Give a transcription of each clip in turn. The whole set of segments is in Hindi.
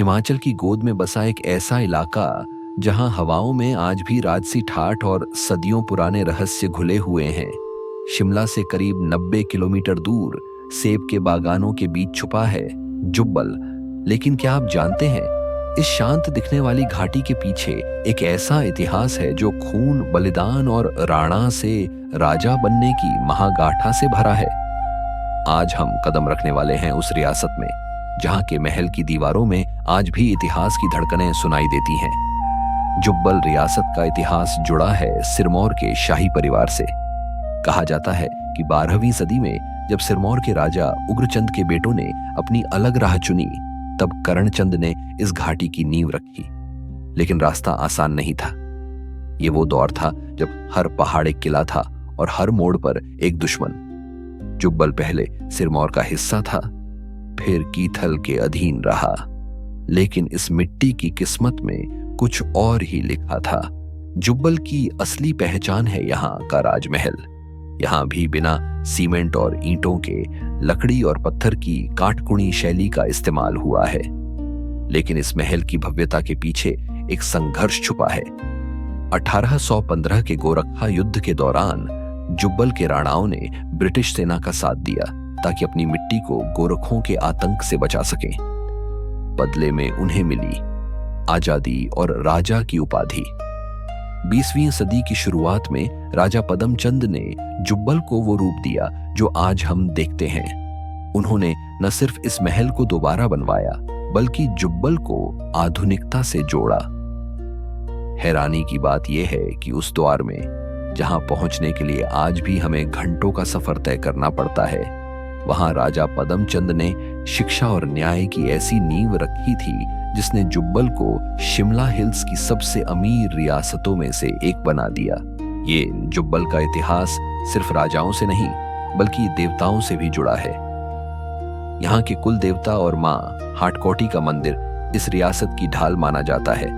हिमाचल की गोद में बसा एक ऐसा इलाका जहां हवाओं में आज भी राजसी ठाठ और सदियों पुराने रहस्य घुले हुए हैं। शिमला से करीब 90 किलोमीटर दूर सेब के बागानों के बीच छुपा है जुब्बल। लेकिन क्या आप जानते हैं, इस शांत दिखने वाली घाटी के पीछे एक ऐसा इतिहास है जो खून, बलिदान और राणा से राजा बनने की महागाथा से भरा है। आज हम कदम रखने वाले हैं उस रियासत में जहां के महल की दीवारों में आज भी इतिहास की धड़कनें सुनाई देती हैं। जुब्बल रियासत का इतिहास जुड़ा है सिरमौर के शाही परिवार से। कहा जाता है कि 12वीं सदी में जब सिरमौर के राजा उग्रचंद के बेटों ने अपनी अलग राह चुनी, तब करणचंद ने इस घाटी की नींव रखी। लेकिन रास्ता आसान नहीं था। ये वो दौर था जब हर पहाड़ एक किला था और हर मोड़ पर एक दुश्मन। जुब्बल पहले सिरमौर का हिस्सा था, फिर कीथल के अधीन रहा। लेकिन इस मिट्टी की किस्मत में कुछ और ही लिखा था। जुब्बल की असली पहचान है यहाँ का राजमहल। यहाँ भी बिना सीमेंट और ईंटों के लकड़ी और पत्थर की काटकुनी शैली का इस्तेमाल हुआ है। लेकिन इस महल की भव्यता के पीछे एक संघर्ष छुपा है। 1815 के गोरखा युद्ध के दौरान जुब्बल के राणाओं ने ब्रिटिश सेना का साथ दिया ताकि अपनी मिट्टी को गोरखों के आतंक से बचा सकें। बदले में उन्हें मिली आजादी और राजा की उपाधि। 20वीं सदी की शुरुआत में राजा पदमचंद ने जुब्बल को वो रूप दिया जो आज हम देखते हैं। उन्होंने न सिर्फ इस महल को दोबारा बनवाया, बल्कि जुब्बल को आधुनिकता से जोड़ा। हैरानी की बात यह है कि उस द्वार में जहां पहुंचने के लिए आज भी हमें घंटों का सफर तय करना पड़ता है, वहां राजा पदमचंद ने शिक्षा और न्याय की ऐसी नींव रखी थी जिसने जुब्बल को शिमला हिल्स की सबसे अमीर रियासतों में से एक बना दिया। ये जुब्बल का इतिहास सिर्फ राजाओं से नहीं, बल्कि देवताओं से भी जुड़ा है। यहाँ के कुल देवता और मां हाटकोटी का मंदिर इस रियासत की ढाल माना जाता है।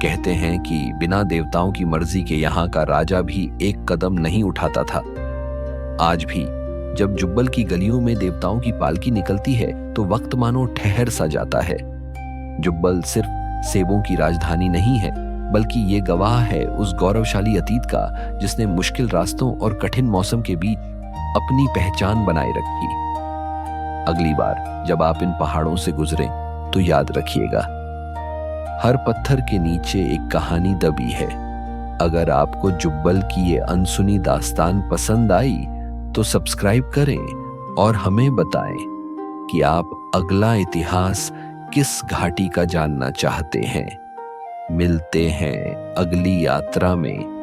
कहते हैं कि बिना देवताओं की मर्जी के यहाँ का राजा भी एक कदम नहीं उठाता था। आज भी जब जुब्बल की गलियों में देवताओं की पालकी निकलती है तो वक्त मानो ठहर सा जाता है। जुब्बल सिर्फ सेबों की राजधानी नहीं है, बल्कि ये गवाह है उस गौरवशाली अतीत का जिसने मुश्किल रास्तों और कठिन मौसम के बीच अपनी पहचान बनाए रखी। अगली बार जब आप इन पहाड़ों से गुजरें तो याद रखिएगा, हर पत्थर के नीचे एक कहानी दबी है। अगर आपको जुब्बल की ये अनसुनी दास्तान पसंद आई तो सब्सक्राइब करें और हमें बताएं कि आप अगला इतिहास किस घाटी का जानना चाहते हैं। मिलते हैं अगली यात्रा में।